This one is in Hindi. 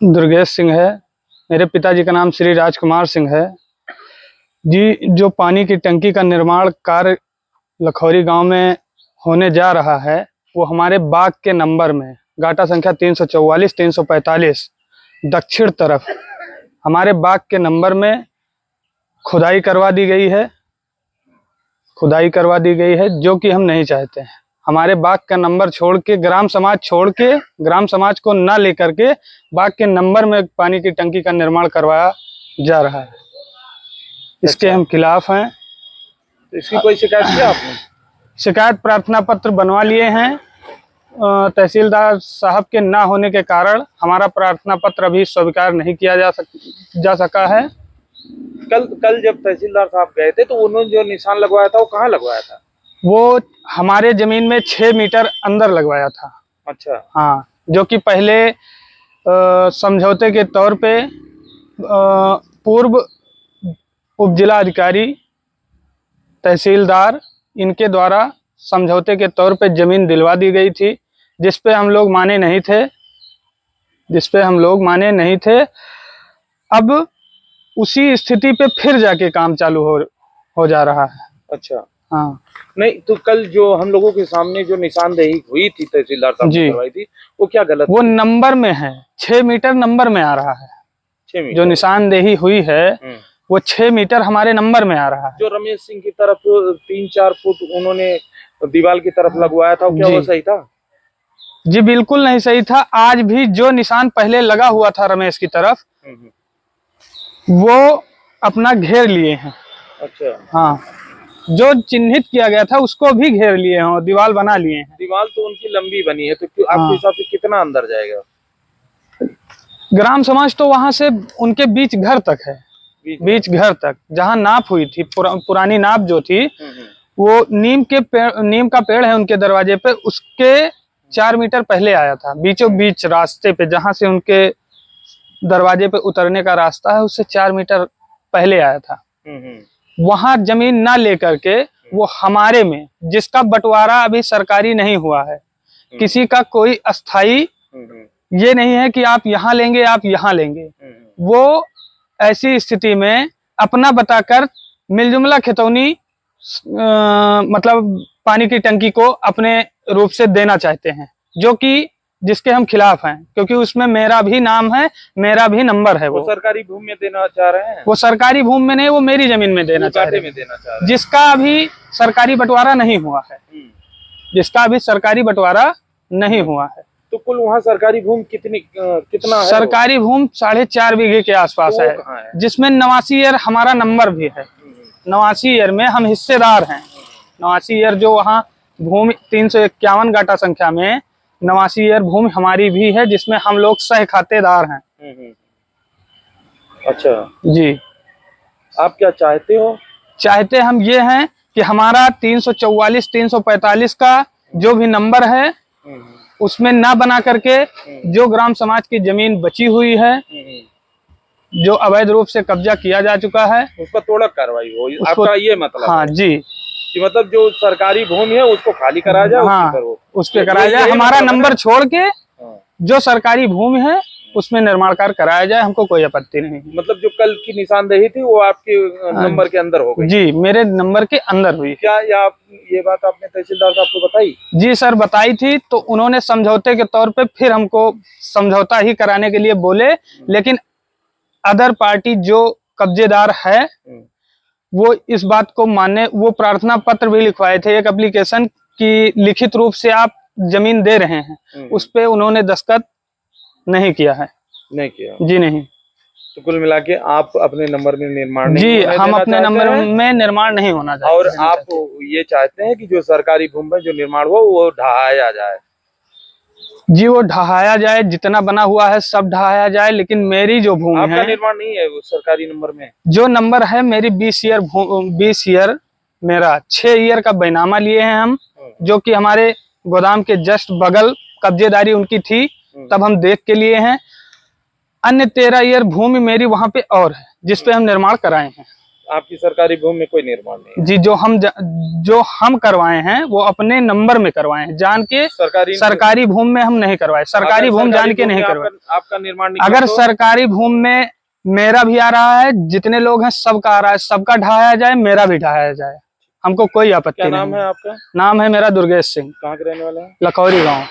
दुर्गेश सिंह है। मेरे पिताजी का नाम श्री राजकुमार सिंह है जी। जो पानी की टंकी का निर्माण कार्य लखौरी गांव में होने जा रहा है वो हमारे बाग के नंबर में गाटा संख्या 344 345 दक्षिण तरफ हमारे बाग के नंबर में खुदाई करवा दी गई है। जो कि हम नहीं चाहते हैं। हमारे बाग का नंबर छोड़ के ग्राम समाज को ना लेकर के बाग के नंबर में पानी की टंकी का निर्माण करवाया जा रहा है। इसके हम खिलाफ हैं। तो इसकी कोई शिकायत किया आपने? शिकायत प्रार्थना पत्र बनवा लिए हैं। तहसीलदार साहब के ना होने के कारण हमारा प्रार्थना पत्र अभी स्वीकार नहीं किया जा सका है। कल जब तहसीलदार साहब गए थे तो उन्होंने जो निशान लगवाया था वो कहाँ लगवाया था? वो हमारे जमीन में 6 मीटर अंदर लगवाया था। अच्छा। हाँ, जो कि पहले समझौते के तौर पे पूर्व उप जिला अधिकारी, तहसीलदार इनके द्वारा समझौते के तौर पे जमीन दिलवा दी गई थी, जिस पे हम लोग माने नहीं थे। अब उसी स्थिति पे फिर जाके काम चालू हो जा रहा है। अच्छा। हाँ। नहीं तो कल जो हम लोगों के सामने जो निशानदेही हुई थी तहसीलदार साहब ने करवाई थी वो क्या गलत? वो नंबर में है, 6 मीटर नंबर में आ रहा है। 6 मीटर जो निशानदेही हुई है वो 6 मीटर हमारे नंबर में आ रहा है। जो रमेश सिंह की तरफ 3-4 फुट उन्होंने दीवार की तरफ लगवाया था क्या वो सही था? जी बिल्कुल नहीं सही था। आज भी जो निशान पहले लगा हुआ था रमेश की तरफ वो अपना घेर लिए हैं। अच्छा। हाँ, जो चिन्हित किया गया था उसको भी घेर लिए हैं, दीवार बना लिए हैं। दीवार तो उनकी लंबी बनी है तो आपके हिसाब से कितना अंदर जाएगा? ग्राम समाज तो वहां से उनके बीच घर तक है, बीच घर तक जहां नाप हुई थी, पुरानी नाप जो थी वो नीम का पेड़ है उनके दरवाजे पे, उसके 4 मीटर पहले आया था। बीचों बीच रास्ते पे जहां से उनके दरवाजे पे उतरने का रास्ता है उससे 4 मीटर पहले आया था। वहां जमीन ना लेकर के वो हमारे में, जिसका बंटवारा अभी सरकारी नहीं हुआ है, किसी का कोई अस्थाई ये नहीं है कि आप यहाँ लेंगे आप यहाँ लेंगे। वो ऐसी स्थिति में अपना बताकर मिलजुमला खितौनी मतलब पानी की टंकी को अपने रूप से देना चाहते हैं, जो कि जिसके हम खिलाफ हैं, क्योंकि उसमें मेरा भी नाम है, मेरा भी नंबर है। वो सरकारी भूमि में देना चाह रहे हैं? वो सरकारी भूमि में नहीं, वो मेरी जमीन में देना चाह रहे हैं, जिसका अभी सरकारी बंटवारा नहीं हुआ है। तो कुल वहाँ सरकारी भूमि कितना है? सरकारी भूमि 4.5 बीघे के आसपास है, जिसमें 89 ईयर हमारा नंबर भी है। 89 ईयर में हम हिस्सेदार हैं। 89 ईयर जो वहाँ भूमि 351 गाटा संख्या में 89 ईयर भूमि हमारी भी है, जिसमें हम लोग सह खातेदार हैं। अच्छा जी। आप क्या चाहते हो? चाहते हम ये हैं कि हमारा 344 345 का जो भी नंबर है उसमें ना बना करके जो ग्राम समाज की जमीन बची हुई है, जो अवैध रूप से कब्जा किया जा चुका है, उस पर थोड़ा कार्रवाई हो। आपका ये मतलब? हाँ जी, कि मतलब जो सरकारी भूमि है उसको खाली कराया जाए। हाँ, उस पे कराया जाए। हमारा नंबर छोड़ के जो सरकारी भूमि है उसमें निर्माण कार्य कराया जाए, हमको कोई आपत्ति नहीं। मतलब जो कल की निशानदेही थी वो आपके नंबर के अंदर हो गई? जी, मेरे नंबर के अंदर हुई। क्या ये बात आपने तहसीलदार साहब को बताई? जी सर, बताई थी। तो उन्होंने समझौते के तौर पे फिर हमको समझौता ही कराने के लिए बोले, लेकिन अदर पार्टी जो कब्जेदार है वो इस बात को माने, वो प्रार्थना पत्र भी लिखवाए थे, एक एप्लीकेशन की लिखित रूप से आप जमीन दे रहे हैं, उस पे उन्होंने दस्तखत नहीं किया है। नहीं किया? जी नहीं। तो कुल मिला के आप अपने नंबर में निर्माण नहीं जी, हम अपने नंबर में निर्माण नहीं होना चाहते। और आप ये चाहते हैं कि जो सरकारी भूमि में जो निर्माण हो वो ढहाया जाए? जी, वो ढहाया जाए, जितना बना हुआ है सब ढहाया जाए, लेकिन मेरी जो भूमि है, आपका निर्माण नहीं है वो सरकारी नंबर में? जो नंबर है मेरी 20 ईयर मेरा 6 ईयर का बैनामा लिए हैं हम, जो कि हमारे गोदाम के जस्ट बगल कब्जेदारी उनकी थी, तब हम देख के लिए हैं। अन्य 13 ईयर भूमि मेरी वहां पे और है, जिसपे हम निर्माण कराए हैं। आपकी सरकारी भूमि में कोई निर्माण नहीं है। जी, जो हम करवाए हैं वो अपने नंबर में करवाए हैं, जान के सरकारी भूमि में हम नहीं करवाए, सरकारी भूमि जान के नहीं करवाए। आपका निर्माण नहीं अगर सरकारी भूमि में मेरा भी आ रहा है, जितने लोग हैं सबका आ रहा है, सबका ढहाया जाए, मेरा भी ढहाया जाए, हमको कोई आपत्ति नहीं। नाम है आपका? नाम है मेरा दुर्गेश सिंह। कहाँ के रहने वाले हैं? लखौरी गाँव।